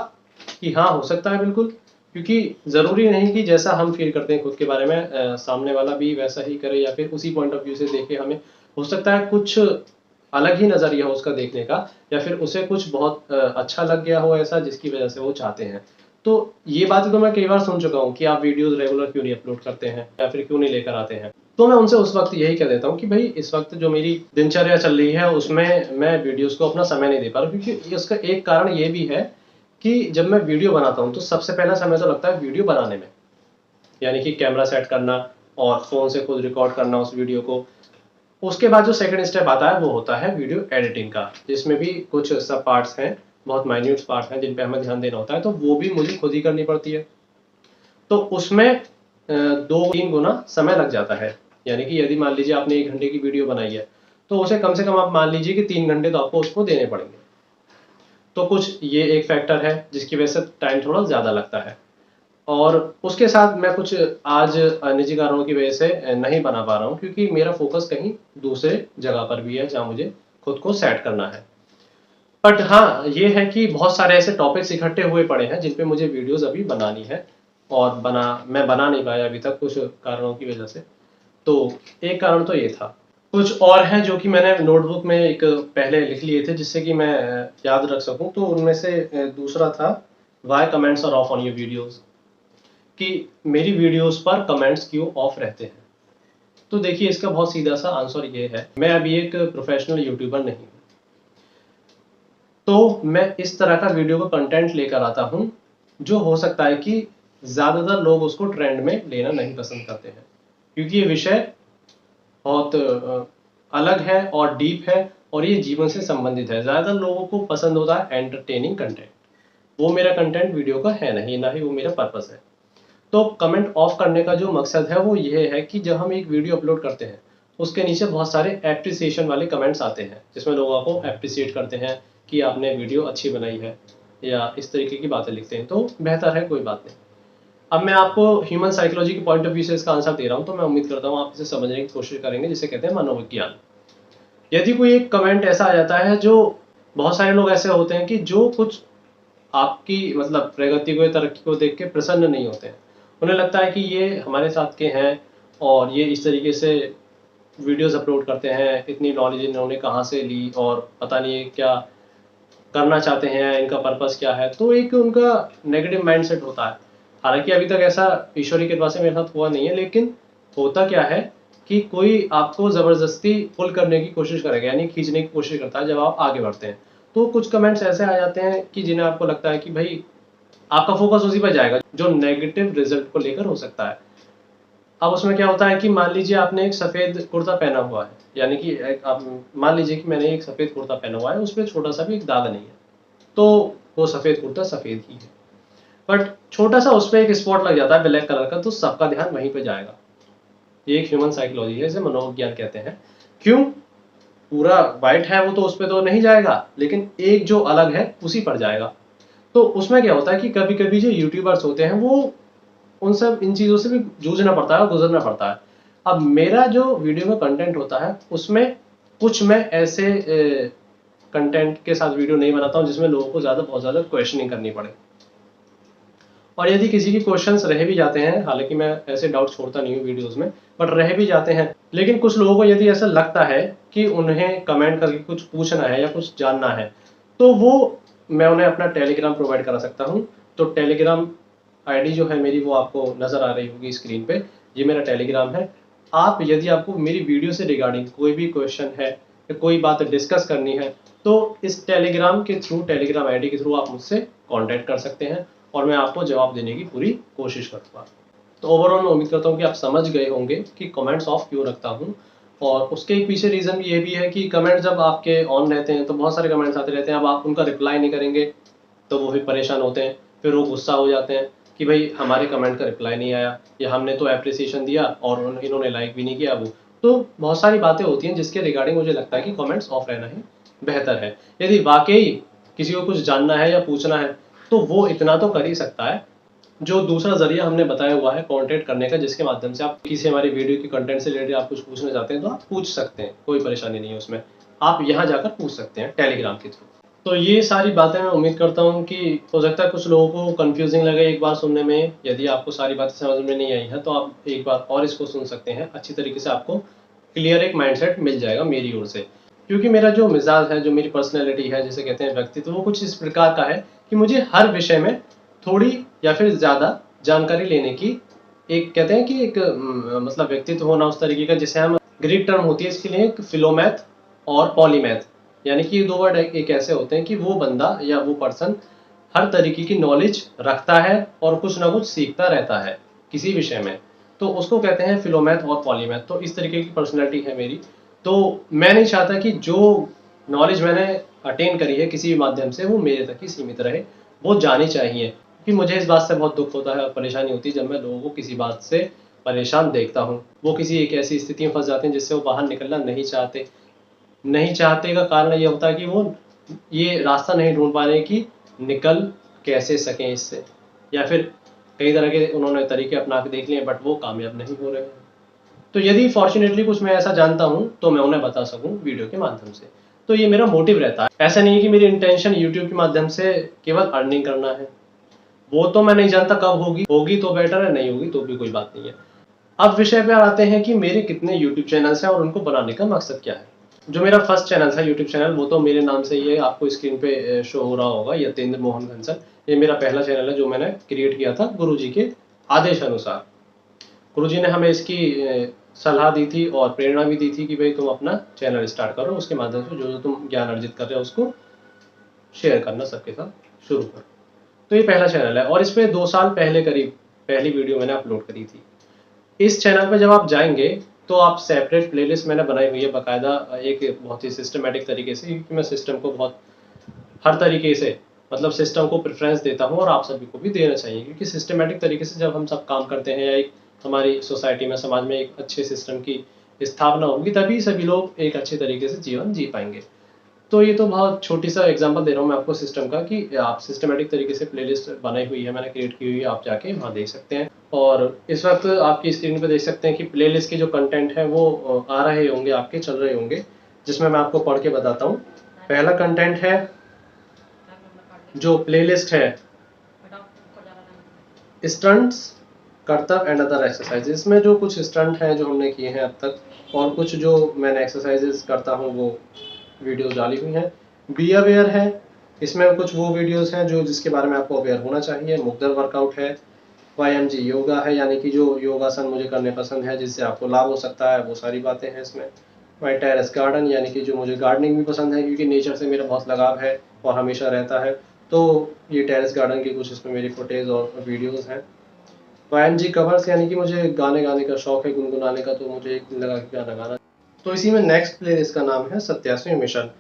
कि हाँ, हो सकता है बिल्कुल, क्योंकि ज़रूरी नहीं कि जैसा हम फील करते हैं खुद के बारे में सामने वाला भी वैसा ही करे या फिर उसी पॉइंट ऑफ व्यू से देखे हमें। हो सकता है कुछ अलग ही नज़रिया हो उसका देखने का, या फिर उसे कुछ बहुत अच्छा लग गया हो ऐसा जिसकी वजह से वो चाहते हैं। तो ये बातें तो मैं कई बार सुन चुका हूँ कि आप वीडियोस रेगुलर क्यों नहीं अपलोड करते हैं या फिर क्यों नहीं लेकर आते हैं। तो मैं उनसे उस वक्त यही कह देता हूँ कि भाई इस वक्त जो मेरी दिनचर्या चल रही है उसमें मैं वीडियोस को अपना समय नहीं दे पा रहा हूँ, क्योंकि इसका एक कारण ये भी है कि जब मैं वीडियो बनाता हूँ तो सबसे पहला समय तो लगता है वीडियो बनाने में, यानी कि कैमरा सेट करना और फ़ोन से खुद रिकॉर्ड करना उस वीडियो को। उसके बाद जो सेकंड स्टेप आता है वो होता है वीडियो एडिटिंग का, जिसमें भी कुछ सब पार्ट्स हैं, बहुत माइन्यूट पार्ट हैं जिन पे हमें ध्यान देना होता है, तो वो भी मुझे खुद ही करनी पड़ती है। तो उसमें 2-3 गुना समय लग जाता है। यानी कि यदि मान लीजिए आपने 1 घंटे की वीडियो बनाई है, तो उसे कम से कम आप मान लीजिए कि 3 घंटे तो आपको उसको देने पड़ेंगे। तो कुछ ये एक फैक्टर है जिसकी वजह से टाइम थोड़ा ज़्यादा लगता है। और उसके साथ मैं कुछ आज निजी कारणों की वजह से नहीं बना पा रहा हूँ, क्योंकि मेरा फोकस कहीं दूसरे जगह पर भी है जहाँ मुझे खुद को सेट करना है। बट हाँ, ये है कि बहुत सारे ऐसे टॉपिक्स इकट्ठे हुए पड़े हैं जिन पे मुझे वीडियोस अभी बनानी है, और मैं बना नहीं पाया अभी तक कुछ कारणों की वजह से। तो एक कारण तो ये था। कुछ और हैं जो कि मैंने नोटबुक में एक पहले लिख लिए थे जिससे कि मैं याद रख सकूं। तो उनमें से दूसरा था, why comments are off on your videos, कि मेरी वीडियोस पर कमेंट्स क्यों ऑफ रहते हैं। तो देखिए, इसका बहुत सीधा सा आंसर ये है, मैं अभी एक प्रोफेशनल यूट्यूबर नहीं हूँ, तो मैं इस तरह का वीडियो का कंटेंट लेकर आता हूँ जो हो सकता है कि ज़्यादातर लोग उसको ट्रेंड में लेना नहीं पसंद करते हैं, क्योंकि ये विषय बहुत अलग है और डीप है, और ये जीवन से संबंधित है। ज़्यादातर लोगों को पसंद होता है एंटरटेनिंग कंटेंट। वो मेरा कंटेंट वीडियो का है नहीं, ना ही वो मेरा पर्पस है। तो कमेंट ऑफ करने का जो मकसद है वो ये है कि जब हम एक वीडियो अपलोड करते हैं उसके नीचे बहुत सारे एप्रिसिएशन वाले कमेंट्स आते हैं जिसमें लोगों को एप्रिसिएट करते हैं कि आपने वीडियो अच्छी बनाई है या इस तरीके की बातें लिखते हैं, तो बेहतर है, कोई बात नहीं। अब मैं आपको ह्यूमन साइकोलॉजी के पॉइंट ऑफ व्यू से इसका आंसर दे रहा हूँ, तो मैं उम्मीद करता हूँ आप इसे समझने की कोशिश करेंगे, जिसे कहते हैं मनोविज्ञान। यदि कोई एक कमेंट ऐसा आ जाता है, जो बहुत सारे लोग ऐसे होते हैं कि जो कुछ आपकी मतलब प्रगति को या तरक्की को देख के प्रसन्न नहीं होते हैं। उन्हें लगता है कि ये हमारे साथ के हैं और ये इस तरीके से वीडियोस अपलोड करते हैं, इतनी नॉलेज इन्होंने कहाँ से ली और पता नहीं क्या करना चाहते हैं, इनका पर्पस क्या है। तो एक उनका नेगेटिव माइंडसेट होता है। हालांकि अभी तक ऐसा ईश्वरी की कृपा से मेरे साथ हुआ नहीं है, लेकिन होता क्या है कि कोई आपको ज़बरदस्ती पुल करने की कोशिश करेगा, यानी खींचने की कोशिश करता है जब आप आगे बढ़ते हैं। तो कुछ कमेंट्स ऐसे आ जाते हैं कि जिन्हें आपको लगता है कि भाई आपका फोकस उसी पर जाएगा जो नेगेटिव रिजल्ट को लेकर हो सकता है। अब उसमें क्या होता है कि मान लीजिए आपने एक सफ़ेद कुर्ता पहना हुआ है, यानी कि आप मान लीजिए कि मैंने एक सफ़ेद कुर्ता पहना हुआ है, उस पर छोटा सा भी एक दाग नहीं है, तो वो सफ़ेद कुर्ता सफ़ेद ही है। बट छोटा सा उस पर एक स्पॉट लग जाता है ब्लैक कलर का, तो सबका ध्यान वहीं पे जाएगा। ये एक ह्यूमन साइकोलॉजी है, इसे मनोविज्ञान कहते हैं। क्यों? पूरा वाइट है वो तो उस पर तो नहीं जाएगा, लेकिन एक जो अलग है उसी पर जाएगा। तो उसमें क्या होता है कि कभी कभी जो यूट्यूबर्स होते हैं वो उन सब इन चीज़ों से भी जूझना पड़ता है और गुजरना पड़ता है। अब मेरा जो वीडियो में कंटेंट होता है उसमें कुछ मैं ऐसे कंटेंट के साथ वीडियो नहीं बनाता हूँ जिसमें लोगों को बहुत ज़्यादा क्वेश्चनिंग करनी पड़े। और यदि किसी के क्वेश्चंस रह भी जाते हैं, हालांकि मैं ऐसे डाउट छोड़ता नहीं हूँ वीडियोस में, बट रह भी जाते हैं, लेकिन कुछ लोगों को यदि ऐसा लगता है कि उन्हें कमेंट करके कुछ पूछना है या कुछ जानना है, तो वो मैं उन्हें अपना टेलीग्राम प्रोवाइड करा सकता हूँ। तो टेलीग्राम आईडी जो है मेरी, वो आपको नज़र आ रही होगी स्क्रीन पे। ये मेरा टेलीग्राम है। आप यदि आपको मेरी वीडियो से रिगार्डिंग कोई भी क्वेश्चन है या कोई बात डिस्कस करनी है, तो इस टेलीग्राम के थ्रू, टेलीग्राम आईडी के थ्रू आप मुझसे कांटेक्ट कर सकते हैं और मैं आपको जवाब देने की पूरी कोशिश करूँगा। तो ओवरऑल मैं उम्मीद करता हूँ कि आप समझ गए होंगे कि कमेंट्स ऑफ क्यों रखता हूँ, और उसके एक पीछे रीज़न ये भी है कि कमेंट जब आपके ऑन रहते हैं तो बहुत सारे कमेंट्स आते रहते हैं। अब आप उनका रिप्लाई नहीं करेंगे तो वो भी परेशान होते हैं, फिर वो गुस्सा हो जाते हैं कि भाई हमारे कमेंट का रिप्लाई नहीं आया, या हमने तो एप्रिसिएशन दिया और इन्होंने लाइक भी नहीं किया। वो तो बहुत सारी बातें होती हैं जिसके रिगार्डिंग मुझे लगता है कि कमेंट्स ऑफ रहना ही बेहतर है। यदि वाकई किसी को कुछ जानना है या पूछना है तो वो इतना तो कर ही सकता है। जो दूसरा जरिया हमने बताया हुआ है कांटेक्ट करने का, जिसके माध्यम से आप किसी हमारी वीडियो की कंटेंट से रिलेटेड आप कुछ पूछना चाहते हैं तो आप पूछ सकते हैं, कोई परेशानी नहीं है उसमें। आप यहाँ जाकर पूछ सकते हैं टेलीग्राम के थ्रू। तो ये सारी बातें मैं उम्मीद करता हूँ कि हो सकता है कुछ लोगों को कंफ्यूजिंग लगे एक बार सुनने में। यदि आपको सारी बातें समझ में नहीं आई है तो आप एक बार और इसको सुन सकते हैं, अच्छी तरीके से आपको क्लियर एक माइंडसेट मिल जाएगा मेरी ओर से। क्योंकि मेरा जो मिजाज है, जो मेरी पर्सनैलिटी है, जिसे कहते हैं व्यक्तित्व, वो कुछ इस प्रकार का है कि मुझे हर विषय में थोड़ी या फिर ज़्यादा जानकारी लेने की, एक कहते हैं कि एक मतलब व्यक्तित्व होना उस तरीके का, जिसे हम ग्रीक टर्म होती है इसके लिए, एक फिलोमैथ और पॉलीमैथ। यानी कि ये दो वर्ड एक ऐसे होते हैं कि वो बंदा या वो पर्सन हर तरीके की नॉलेज रखता है और कुछ ना कुछ सीखता रहता है किसी विषय में, तो उसको कहते हैं फिलोमैथ और पॉलीमैथ। तो इस तरीके की पर्सनैलिटी है मेरी। तो मैं नहीं चाहता कि जो नॉलेज मैंने अटेन करी है किसी भी माध्यम से वो मेरे तक ही सीमित रहे, वो जानी चाहिए। कि मुझे इस बात से बहुत दुख होता है और परेशानी होती है जब मैं लोगों को किसी बात से परेशान देखता हूँ। वो किसी एक ऐसी स्थिति में फंस जाते हैं जिससे वो बाहर निकलना नहीं चाहते। नहीं चाहते का कारण ये होता है कि वो ये रास्ता नहीं ढूंढ पा रहे कि निकल कैसे सकें इससे, या फिर कई तरह के उन्होंने तरीके अपना के देख लिए बट वो कामयाब नहीं हो रहे हैं। तो यदि फॉर्चुनेटली कुछ मैं ऐसा जानता हूँ तो मैं उन्हें बता सकूँ वीडियो के माध्यम से। तो ये मेरा मोटिव रहता है। ऐसा नहीं है कि मेरी इंटेंशन यूट्यूब के माध्यम से केवल अर्निंग करना है। वो तो मैं नहीं जानता कब होगी, होगी तो बेटर है, नहीं होगी तो भी कोई बात नहीं है। अब विषय पे आते हैं कि मेरे कितने यूट्यूब चैनल्स हैं और उनको बनाने का मकसद क्या है। जो मेरा फर्स्ट चैनल था यूट्यूब चैनल, वो तो मेरे नाम से ही आपको स्क्रीन पे शो हो रहा होगा, यतेंद्र मोहन कंसल। ये मेरा पहला चैनल है जो मैंने क्रिएट किया था गुरुजी के आदेश अनुसार। गुरुजी ने हमें इसकी सलाह दी थी और प्रेरणा भी दी थी कि भाई तुम अपना चैनल स्टार्ट करो, उसके माध्यम से जो जो तुम ज्ञान अर्जित कर रहे हो उसको शेयर करना सबके साथ शुरू करो। तो ये पहला चैनल है और इस पे 2 साल पहले करीब पहली वीडियो मैंने अपलोड करी थी। इस चैनल पे जब आप जाएंगे तो आप सेपरेट प्लेलिस्ट मैंने बनाई हुई है बाकायदा, एक बहुत ही सिस्टमेटिक तरीके से, क्योंकि मैं सिस्टम को बहुत हर तरीके से मतलब सिस्टम को प्रेफरेंस देता हूँ और आप सभी को भी देना चाहिए, क्योंकि सिस्टमेटिक तरीके से जब हम सब काम करते हैं या एक हमारी सोसाइटी में, समाज में एक अच्छे सिस्टम की स्थापना होगी, तभी सभी लोग एक अच्छे तरीके से जीवन जी पाएंगे। तो ये तो बहुत छोटी सा एग्जांपल दे रहा हूँ मैं आपको सिस्टम का, कि आप सिस्टमेटिक तरीके से प्लेलिस्ट बनाई हुई है, मैंने क्रिएट की हुई है, आप जाके वहाँ देख सकते हैं। और इस वक्त आपकी स्क्रीन पे देख सकते हैं कि प्लेलिस्ट के जो कंटेंट है वो आ रहे होंगे, आपके चल रहे होंगे, जिसमें मैं आपको पढ़ के बताता हूँ। पहला कंटेंट है, जो प्लेलिस्ट है, स्टंट्स, करतब एंड अदर एक्सरसाइजेज। इसमें जो कुछ स्टंट हैं जो हमने किए हैं अब तक, और कुछ जो मैंने एक्सरसाइजेज करता हूँ वो वीडियोस डाली हुई हैं। बी अवेयर है, इसमें कुछ वो वीडियोस हैं जो जिसके बारे में आपको अवेयर होना चाहिए। मुग्दर वर्कआउट है। YMG योगा है, यानी कि जो योगासन मुझे करने पसंद है जिससे आपको लाभ हो सकता है, वो सारी बातें हैं इसमें। माई टेरेस गार्डन, यानी कि जो मुझे गार्डनिंग भी पसंद है, क्योंकि नेचर से मेरा बहुत लगाव है और हमेशा रहता है, तो ये टेरेस गार्डन की कुछ इसमें मेरी फुटेज और वीडियोज़ हैं। YMG कवर्स, यानी कि मुझे गाने गाने का शौक है, गुनगुनाने का, तो मुझे एक दिन लगा कि गाना गाना। तो इसी में नेक्स्ट प्लेलिस्ट का नाम है 87 मिशन।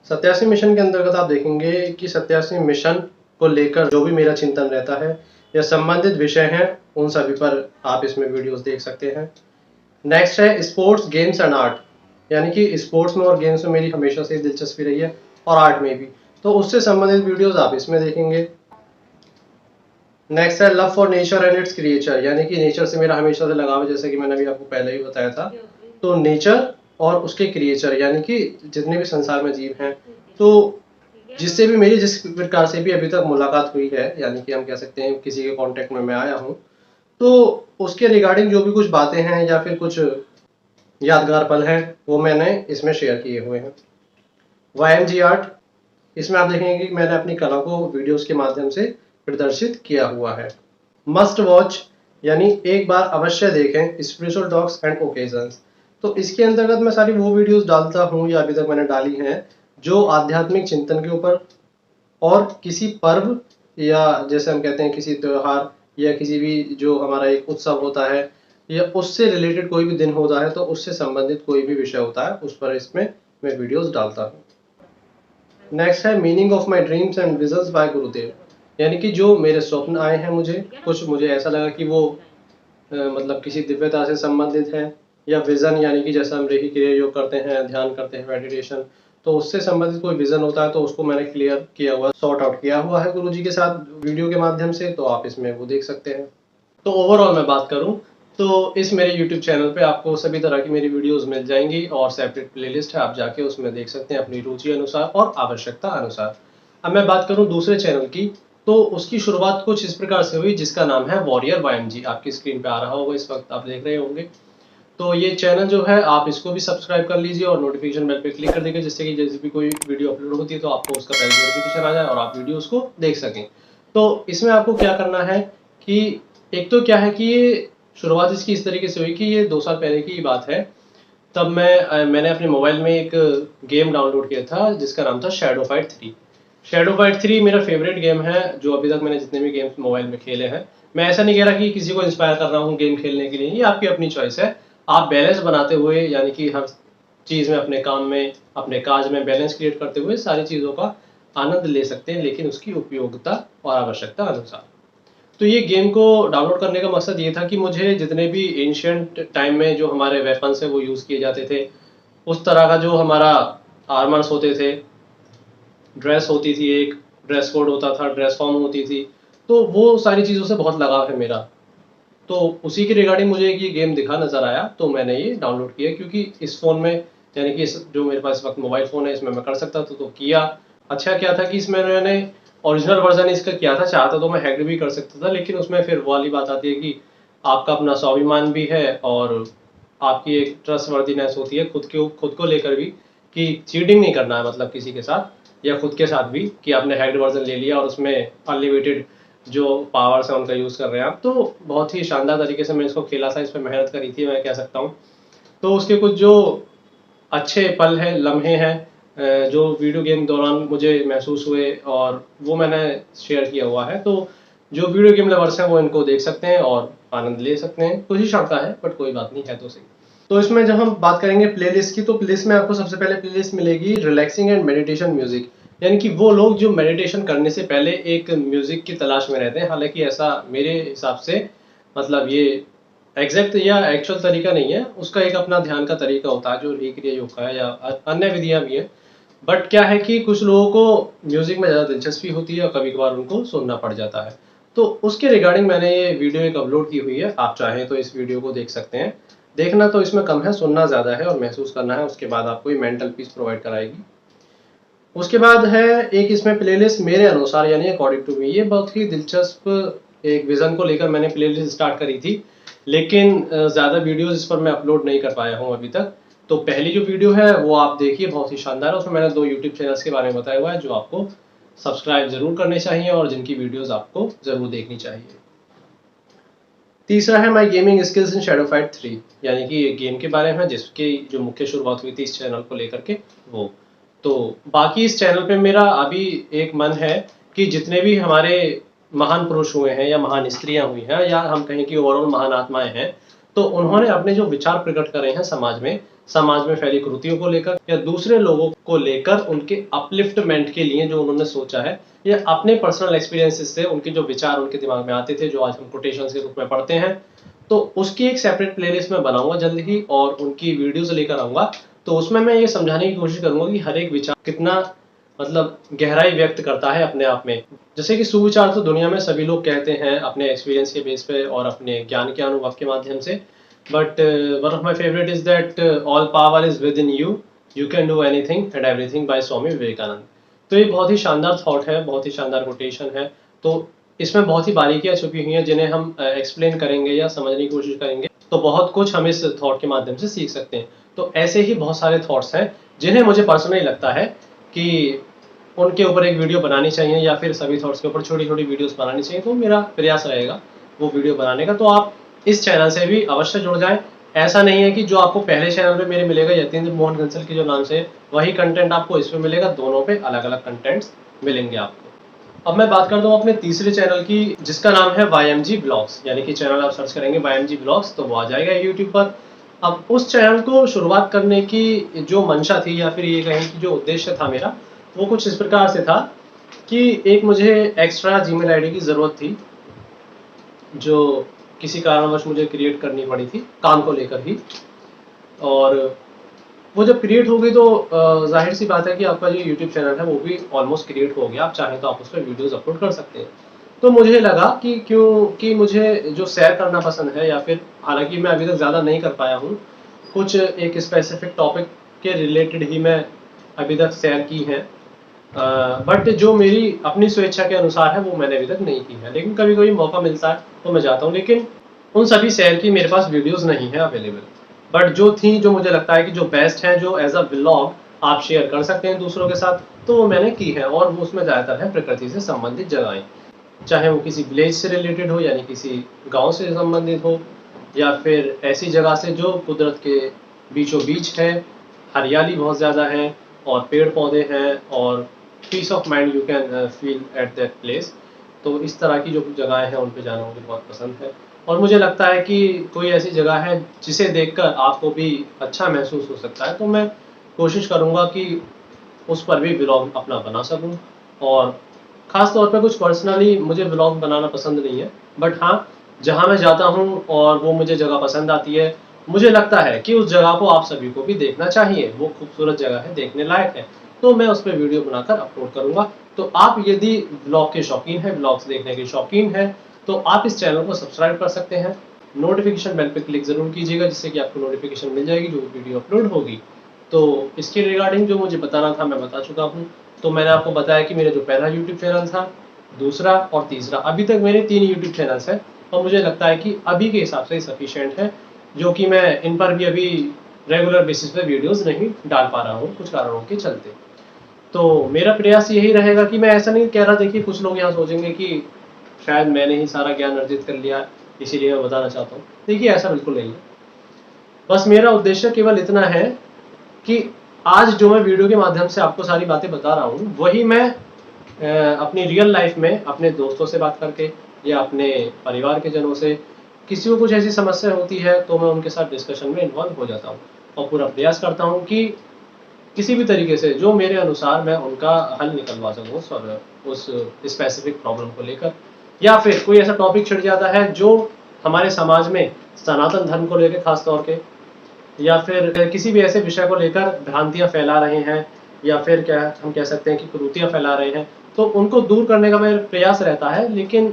87 मिशन के अंतर्गत आप देखेंगे कि 87 मिशन को लेकर जो भी मेरा चिंतन रहता है या संबंधित विषय हैं, उन सभी पर आप इसमें वीडियोस देख सकते हैं। नेक्स्ट है स्पोर्ट्स, गेम्स एंड आर्ट, यानी कि स्पोर्ट्स में और गेम्स में मेरी हमेशा से दिलचस्पी रही है, और आर्ट में भी, तो उससे संबंधित वीडियोस आप इसमें देखेंगे। नेक्स्ट है love for nature and it's creature, यानी कि नेचर से मेरा हमेशा से लगाव है, जैसे कि मैंने अभी आपको पहले ही बताया था। तो नेचर और उसके क्रिएचर, यानी कि जितने भी संसार में जीव हैं, तो जिससे भी मेरी जिस प्रकार से भी अभी तक मुलाकात हुई है, यानी कि हम कह सकते हैं किसी के कांटेक्ट में मैं आया हूँ, तो उसके रिगार्डिंग जो भी कुछ बातें हैं या फिर कुछ यादगार पल हैं, वो मैंने इसमें शेयर किए हुए हैं। YMG आर्ट, इसमें आप देखेंगे कि मैंने अपनी कला को वीडियोस के माध्यम से प्रदर्शित किया हुआ है। मस्ट वॉच, यानी एक बार अवश्य देखें, स्पिरिचुअल टॉक्स एंड ओकेजन्स, तो इसके अंतर्गत मैं सारी वो वीडियोस डालता हूँ या अभी तक मैंने डाली हैं जो आध्यात्मिक चिंतन के ऊपर और किसी पर्व, या जैसे हम कहते हैं किसी त्योहार या किसी भी जो हमारा एक उत्सव होता है या उससे रिलेटेड कोई भी दिन होता है, तो उससे संबंधित कोई भी विषय होता है, उस पर इसमें मैं वीडियोस डालता हूँ। नेक्स्ट है meaning of my dreams and visions by Gurudev, यानी कि जो मेरे स्वप्न आए हैं मुझे, कुछ मुझे ऐसा लगा कि वो मतलब किसी दिव्यता से संबंधित है, या विजन, यानी कि जैसा हम रेखी क्रिया योग करते हैं, ध्यान करते हैं, मेडिटेशन, तो उससे संबंधित कोई विजन होता है, तो उसको मैंने क्लियर किया हुआ, सॉर्ट आउट किया हुआ है गुरुजी के साथ वीडियो के माध्यम से, तो आप इसमें वो देख सकते हैं। तो ओवरऑल मैं बात करूं तो इस मेरे यूट्यूब चैनल पे आपको सभी तरह की मेरी वीडियोस मिल जाएंगी, और सेपरेट प्लेलिस्ट है, आप जाके उसमें देख सकते हैं अपनी रुचि अनुसार और आवश्यकता अनुसार। अब मैं बात करूं दूसरे चैनल की, तो उसकी शुरुआत कुछ इस प्रकार से हुई, जिसका नाम है वॉरियर YMG, आपकी स्क्रीन पे आ रहा होगा, इस वक्त आप देख रहे होंगे। तो ये चैनल जो है, आप इसको भी सब्सक्राइब कर लीजिए और नोटिफिकेशन बेल पे क्लिक कर दीजिए, जिससे कि जैसे भी कोई वीडियो अपलोड होती है तो आपको उसका पहले नोटिफिकेशन आ जाए और आप वीडियो उसको देख सकें। तो इसमें आपको क्या करना है कि एक तो क्या है कि ये शुरुआत इसकी इस तरीके से हुई कि ये 2 साल पहले की बात है। तब मैंने अपने मोबाइल में एक गेम डाउनलोड किया था जिसका नाम था शैडो फाइट 3। शैडो फाइट 3 मेरा फेवरेट गेम है, जो अभी तक मैंने जितने भी गेम्स मोबाइल में खेले हैं। मैं ऐसा नहीं कह रहा कि किसी को इंस्पायर कर रहा हूँ गेम खेलने के लिए, ये आपकी अपनी चॉइस है। आप बैलेंस बनाते हुए, यानी कि हर चीज़ में, अपने काम में, अपने काज में बैलेंस क्रिएट करते हुए सारी चीज़ों का आनंद ले सकते हैं, लेकिन उसकी उपयोगिता और आवश्यकता अनुसार। तो ये गेम को डाउनलोड करने का मकसद ये था कि मुझे जितने भी एंशियंट टाइम में जो हमारे वेपन्स है वो यूज़ किए जाते थे, उस तरह का जो हमारा आर्मर्स होते थे, ड्रेस होती थी, एक ड्रेस कोड होता था, ड्रेस फॉर्म होती थी, तो वो सारी चीज़ों से बहुत लगाव है मेरा। तो उसी के रिगार्डिंग मुझे ये गेम दिखा नज़र आया, तो मैंने ये डाउनलोड किया, क्योंकि इस फ़ोन में, यानी कि इस जो मेरे पास इस वक्त मोबाइल फ़ोन है, इसमें मैं कर सकता था, तो किया। अच्छा क्या था कि इसमें मैंने ओरिजिनल वर्जन इसका किया था, चाहता तो मैं हैक भी कर सकता था, लेकिन उसमें फिर वो वाली बात आती है कि आपका अपना स्वाभिमान भी है और आपकी एक ट्रस्टवर्दीनेस होती है खुद को लेकर भी, कि चीटिंग नहीं करना है, मतलब किसी के साथ या खुद के साथ भी, कि आपने हैक्ड वर्जन ले लिया और उसमें अनलिमिटेड जो पावर्स हैं उनका यूज़ कर रहे हैं आप। तो बहुत ही शानदार तरीके से मैंने इसको खेला था, इस पर मेहनत करी थी, मैं कह सकता हूँ। तो उसके कुछ जो अच्छे पल हैं, लम्हे हैं, जो वीडियो गेम दौरान मुझे महसूस हुए, और वो मैंने शेयर किया हुआ है। तो जो वीडियो गेम लवर्स हैं वो इनको देख सकते हैं और आनंद ले सकते हैं। कुछ ही आता है, बट कोई बात नहीं, है तो सही। तो इसमें जब हम बात करेंगे प्लेलिस्ट की, तो प्लेलिस्ट में आपको सबसे पहले प्लेलिस्ट मिलेगी रिलैक्सिंग एंड मेडिटेशन म्यूजिक, यानी कि वो लोग जो मेडिटेशन करने से पहले एक म्यूजिक की तलाश में रहते हैं। हालांकि ऐसा मेरे हिसाब से मतलब ये एग्जैक्ट या एक्चुअल तरीका नहीं है, उसका एक अपना ध्यान का तरीका होता है जो रीक्रिया योग का है या अन्य विधियां भी हैं। बट क्या है कि कुछ लोगों को म्यूजिक में ज़्यादा दिलचस्पी होती है और कभी कभार उनको सुनना पड़ जाता है। तो उसके रिगार्डिंग मैंने ये वीडियो एक अपलोड की हुई है, आप चाहें तो इस वीडियो को देख सकते हैं। देखना तो इसमें कम है, सुनना ज़्यादा है और महसूस करना है, उसके बाद आपको ये मेंटल पीस प्रोवाइड कराएगी। उसके बाद है एक इसमें प्लेलिस्ट मेरे अनुसार यानी अकॉर्डिंग टू मी, ये बहुत ही दिलचस्प एक विज़न को लेकर मैंने प्लेलिस्ट स्टार्ट करी थी, लेकिन ज़्यादा वीडियोस इस पर मैं अपलोड नहीं कर पाया हूँ अभी तक। तो पहली जो वीडियो है वो आप देखिए, बहुत ही शानदार है। उसमें मैंने 2 यूट्यूब चैनल्स के बारे में बताया हुआ है जो आपको सब्सक्राइब ज़रूर करने चाहिए और जिनकी वीडियोज़ आपको ज़रूर देखनी चाहिए। तीसरा है my gaming skills in Shadow fight 3, यानी कि एक गेम के बारे में जिसकी जो मुख्य शुरुआत हुई थी इस चैनल को लेकर के वो। तो बाकी इस चैनल पे मेरा अभी एक मन है कि जितने भी हमारे महान पुरुष हुए हैं या महान स्त्रियां हुई हैं या हम कहें कि ओवरऑल महान आत्माएं हैं, तो उन्होंने अपने जो विचार प्रकट करे हैं समाज में फैली कुरीतियों को लेकर या दूसरे लोगों को लेकर उनके अपलिफ्टमेंट के लिए जो उन्होंने सोचा है, या अपने पर्सनल एक्सपीरियंसेस से उनके जो विचार उनके दिमाग में आते थे जो आज हम कोटेशंस के रूप में पढ़ते हैं, तो उसकी एक सेपरेट प्लेलिस्ट में बनाऊंगा जल्द ही और उनकी वीडियोस लेकर आऊंगा। तो उसमें मैं ये समझाने की कोशिश करूंगा कि हर एक विचार कितना मतलब गहराई व्यक्त करता है अपने आप में। जैसे कि सुविचार तो दुनिया में सभी लोग कहते हैं अपने एक्सपीरियंस के बेस पे और अपने ज्ञान के अनुभव के माध्यम से, but one of my favourite is that all power is within you can do anything and everything by Swami Vivekananda. तो ये बहुत ही शानदार थॉट है, बहुत ही शानदार कोटेशन है। तो इसमें बहुत ही बारीकियां छुपी हुई हैं जिन्हें हम एक्सप्लेन करेंगे या समझने की कोशिश करेंगे तो बहुत कुछ हम इस थॉट के माध्यम से सीख सकते हैं। तो ऐसे ही बहुत सारे थॉट्स हैं जिन्हें मुझे पर्सनली लगता है कि उनके ऊपर एक वीडियो बनानी चाहिए या फिर सभी थॉट्स के ऊपर छोटी छोटी वीडियोस बनानी चाहिए। तो मेरा प्रयास रहेगा वो वीडियो बनाने का। तो आप इस चैनल से भी अवश्य जुड़ जाएं। ऐसा नहीं है कि जो आपको पहले चैनल पे मेरे मिलेगा यतीन्द्र मोहन कंसल के जो नाम से, वही कंटेंट आपको इस पे मिलेगा। दोनों पे अलग अलग कंटेंट्स मिलेंगे आपको। अब मैं बात करता हूँ अपने तीसरे चैनल की जिसका नाम है YMG ब्लॉग्स, यानी कि चैनल आप सर्च करेंगे YMG ब्लॉग्स तो वो आ जाएगा यूट्यूब पर। अब उस चैनल को शुरुआत करने की जो मंशा थी या फिर ये कहें कि जो उद्देश्य था मेरा, वो कुछ इस प्रकार से था कि एक मुझे एक्स्ट्रा जीमेल आईडी की ज़रूरत थी जो किसी कारणवश मुझे क्रिएट करनी पड़ी थी काम को लेकर ही। और वो जब क्रिएट हो गई तो जाहिर सी बात है कि आपका जो यूट्यूब चैनल है वो भी ऑलमोस्ट क्रिएट हो गया। आप चाहें तो आप उस पर वीडियोस अपलोड कर सकते हैं। तो मुझे लगा कि क्योंकि मुझे जो शेयर करना पसंद है या फिर हालांकि मैं अभी तक ज़्यादा नहीं कर पाया हूँ, कुछ एक स्पेसिफिक टॉपिक के रिलेटेड ही मैं अभी तक शेयर की हैं, बट जो मेरी अपनी स्वेच्छा के अनुसार है वो मैंने अभी तक नहीं की है। लेकिन कभी कभी मौका मिलता है तो मैं जाता हूँ, लेकिन उन सभी शेयर की मेरे पास वीडियोस नहीं है अवेलेबल। बट जो थी, जो मुझे लगता है कि जो बेस्ट है, जो एज अ व्लॉग आप शेयर कर सकते हैं दूसरों के साथ, तो वो मैंने की है। और वो उसमें ज़्यादातर है प्रकृति से संबंधित जगहें, चाहे वो किसी विलेज से रिलेटेड हो यानी किसी गांव से संबंधित हो, या फिर ऐसी जगह से जो कुदरत के बीचों बीच है, हरियाली बहुत ज़्यादा है और पेड़ पौधे हैं और peace of mind you can feel at that place. तो इस तरह की जो जगहें हैं उन पे जाना मुझे बहुत पसंद है। और मुझे लगता है कि कोई ऐसी जगह है जिसे देखकर आपको भी अच्छा महसूस हो सकता है, तो मैं कोशिश करूँगा कि उस पर भी व्लॉग अपना बना सकूँ। और ख़ास तौर पे कुछ पर्सनली मुझे व्लॉग बनाना पसंद नहीं है, बट हाँ, जहाँ मैं जाता हूँ और वो मुझे जगह पसंद आती है, मुझे लगता है कि उस जगह को आप सभी को भी देखना चाहिए, वो खूबसूरत जगह है, देखने लायक है, तो मैं उस पर वीडियो बनाकर अपलोड करूँगा। तो आप यदि व्लॉग के शौकीन हैं, व्लॉग्स देखने के शौकीन हैं, तो आप इस चैनल को सब्सक्राइब कर सकते हैं। नोटिफिकेशन बेल पे क्लिक ज़रूर कीजिएगा जिससे कि आपको नोटिफिकेशन मिल जाएगी जो वीडियो अपलोड होगी। तो इसके रिगार्डिंग जो मुझे बताना था मैं बता चुका हूँ। तो मैंने आपको बताया कि मेरा जो पहला यूट्यूब चैनल था, दूसरा और तीसरा, अभी तक मेरे 3 यूट्यूब चैनल्स हैं और मुझे लगता है कि अभी के हिसाब से सफिशिएंट है, जो कि मैं इन पर भी अभी रेगुलर बेसिस पे वीडियोस नहीं डाल पा रहा हूँ कुछ कारणों के चलते। तो मेरा प्रयास यही रहेगा कि मैं ऐसा नहीं कह रहा, देखिए कुछ लोग यहाँ सोचेंगे कि शायद मैंने ही सारा ज्ञान अर्जित कर लिया इसीलिए मैं बताना चाहता हूँ। देखिए ऐसा बिल्कुल नहीं है। बस मेरा उद्देश्य केवल इतना है कि आज जो मैं वीडियो के माध्यम से आपको सारी बातें बता रहा हूँ वही मैं अपनी रियल लाइफ में अपने दोस्तों से बात करके या अपने परिवार के जनों से, किसी को कुछ ऐसी समस्या होती है तो मैं उनके साथ डिस्कशन में इन्वॉल्व हो जाता हूँ और पूरा प्रयास करता हूँ कि किसी भी तरीके से जो मेरे अनुसार मैं उनका हल निकलवा सकूँ उस स्पेसिफिक प्रॉब्लम को लेकर। या फिर कोई ऐसा टॉपिक छिड़ जाता है जो हमारे समाज में सनातन धर्म को लेकर खास तौर के, या फिर किसी भी ऐसे विषय को लेकर भ्रांतियां फैला रहे हैं, या फिर क्या हम कह सकते हैं कि कुरीतियां फैला रहे हैं, तो उनको दूर करने का मेरा प्रयास रहता है। लेकिन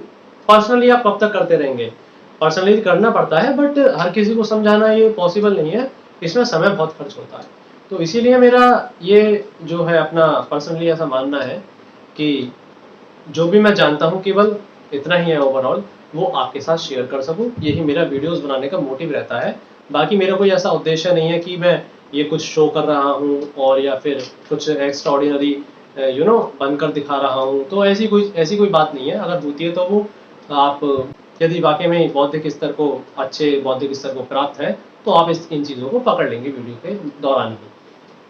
पर्सनली आप कब तक करते रहेंगे? पर्सनली करना पड़ता है, बट हर किसी को समझाना ये पॉसिबल नहीं है, इसमें समय बहुत खर्च होता है। तो इसीलिए मेरा ये जो है अपना पर्सनली ऐसा मानना है कि जो भी मैं जानता हूँ केवल इतना ही है ओवरऑल, वो आपके साथ शेयर कर सकूँ। यही मेरा वीडियोस बनाने का मोटिव रहता है। बाकी मेरा कोई ऐसा उद्देश्य नहीं है कि मैं ये कुछ शो कर रहा हूँ और या फिर कुछ एक्स्ट्राऑर्डिनरी बनकर दिखा रहा हूँ। तो ऐसी कोई बात नहीं है। अगर होती है तो वो आप, यदि वाकई में बौद्धिक स्तर को, अच्छे बौद्धिक स्तर को प्राप्त है, तो आप इन चीज़ों को पकड़ लेंगे वीडियो के दौरान ही।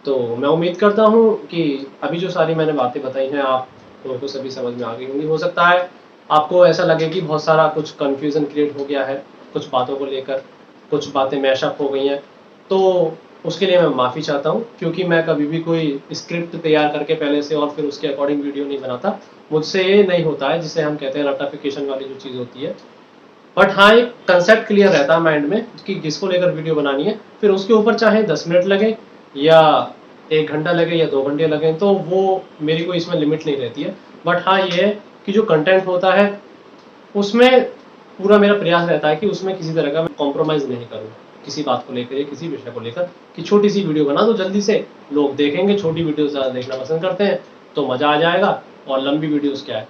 तो मैं उम्मीद करता हूँ कि अभी जो सारी मैंने बातें बताई हैं आप लोगों को सभी समझ में आ गई होंगी। हो सकता है आपको ऐसा लगे कि बहुत सारा कुछ कंफ्यूजन क्रिएट हो गया है कुछ बातों को लेकर, कुछ बातें मैशअप हो गई हैं, तो उसके लिए मैं माफ़ी चाहता हूँ, क्योंकि मैं कभी भी कोई स्क्रिप्ट तैयार करके पहले से और फिर उसके अकॉर्डिंग वीडियो नहीं बनाता। मुझसे ये नहीं होता है, जिसे हम कहते हैं रटाफिकेशन वाली जो चीज़ होती है। बट हाँ, एक कंसेप्ट क्लियर रहता है माइंड में कि किसको लेकर वीडियो बनानी है, फिर उसके ऊपर चाहे 10 मिनट लगे या 1 घंटा लगे या 2 घंटे लगे, तो वो मेरी कोई इसमें लिमिट नहीं रहती है। बट हाँ, ये है कि जो कंटेंट होता है उसमें पूरा मेरा प्रयास रहता है कि उसमें किसी तरह का मैं कॉम्प्रोमाइज़ नहीं करूँ किसी बात को लेकर या किसी विषय को लेकर, कि छोटी सी वीडियो बना दो जल्दी से, लोग देखेंगे, छोटी वीडियो ज़्यादा देखना पसंद करते हैं, तो मज़ा आ जाएगा। और लंबी वीडियोस क्या है,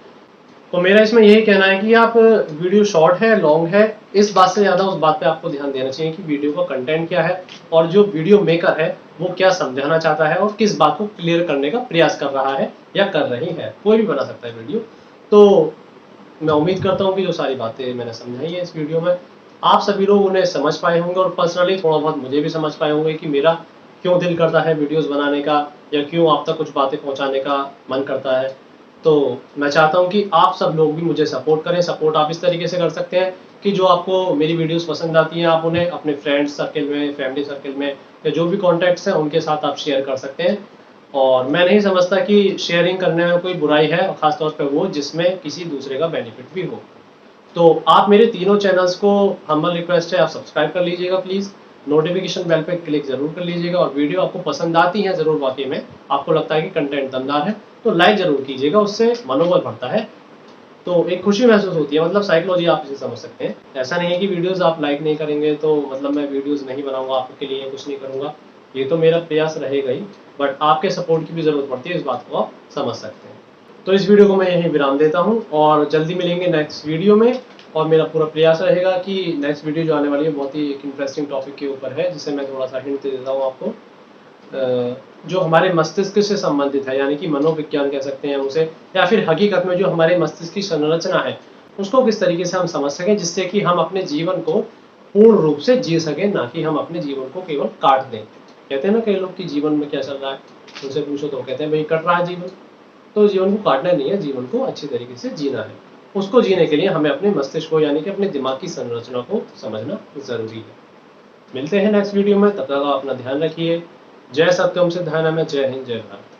तो मेरा इसमें यही कहना है कि आप वीडियो शॉर्ट है, लॉन्ग है, इस बात से ज़्यादा उस बात पे आपको ध्यान देना चाहिए कि वीडियो का कंटेंट क्या है और जो वीडियो मेकर है वो क्या समझाना चाहता है और किस बात को क्लियर करने का प्रयास कर रहा है या कर रही है। कोई भी बना सकता है वीडियो। तो मैं उम्मीद करता हूँ कि जो सारी बातें मैंने समझाई है इस वीडियो में, आप सभी लोग उन्हें समझ पाए होंगे और पर्सनली थोड़ा बहुत मुझे भी समझ पाए होंगे कि मेरा क्यों दिल करता है वीडियोस बनाने का या क्यों आप तक कुछ बातें पहुंचाने का मन करता है। तो मैं चाहता हूं कि आप सब लोग भी मुझे सपोर्ट करें। सपोर्ट आप इस तरीके से कर सकते हैं कि जो आपको मेरी वीडियोस पसंद आती हैं, आप उन्हें अपने फ्रेंड्स सर्कल में, फैमिली सर्कल में या जो भी कॉन्टैक्ट्स हैं उनके साथ आप शेयर कर सकते हैं। और मैं नहीं समझता कि शेयरिंग करने में कोई बुराई है, और ख़ास तौर पे वो जिसमें किसी दूसरे का बेनिफिट भी हो। तो आप मेरे तीनों चैनल्स को, हम्बल रिक्वेस्ट है, आप सब्सक्राइब कर लीजिएगा प्लीज़। नोटिफिकेशन बेल पे क्लिक ज़रूर कर लीजिएगा और वीडियो आपको पसंद आती है ज़रूर, वाकई में आपको लगता है कि कंटेंट दमदार है, तो लाइक ज़रूर कीजिएगा, उससे मनोबल बढ़ता है। तो एक खुशी महसूस होती है, मतलब साइकोलॉजी आप इसे समझ सकते हैं। ऐसा नहीं है कि वीडियोस आप लाइक नहीं करेंगे तो मतलब मैं वीडियोस नहीं बनाऊंगा आपके लिए, कुछ नहीं करूंगा। ये तो मेरा प्रयास रहेगा ही, बट आपके सपोर्ट की भी ज़रूरत पड़ती है, इस बात को आप समझ सकते हैं। तो इस वीडियो को मैं यहीं विराम देता हूँ और जल्दी मिलेंगे नेक्स्ट वीडियो में। और मेरा पूरा प्रयास रहेगा कि नेक्स्ट वीडियो जो आने वाली है बहुत ही एक इंटरेस्टिंग टॉपिक के ऊपर है, जिसे मैं थोड़ा सा हिंट दे देता हूँ आपको। जो हमारे मस्तिष्क से संबंधित है, यानी कि मनोविज्ञान कह सकते हैं उसे, या फिर हकीकत में जो हमारे मस्तिष्क की संरचना है उसको किस तरीके से हम समझ सकें, जिससे कि हम अपने जीवन को पूर्ण रूप से जी सकें, ना कि हम अपने जीवन को केवल काट दें। कहते हैं ना कई लोग कि जीवन में क्या चल रहा है, उनसे पूछो तो कहते हैं भाई कट रहा है जीवन। तो जीवन को काटना नहीं है, जीवन को अच्छी तरीके से जीना है। उसको जीने के लिए हमें अपने मस्तिष्क को, यानी कि अपने दिमाग की संरचना को समझना जरूरी है। मिलते हैं नेक्स्ट वीडियो में, तब तक आप अपना ध्यान रखिए। जय सत्यम सिद्धाय नमः। जय हिंद, जय भारत।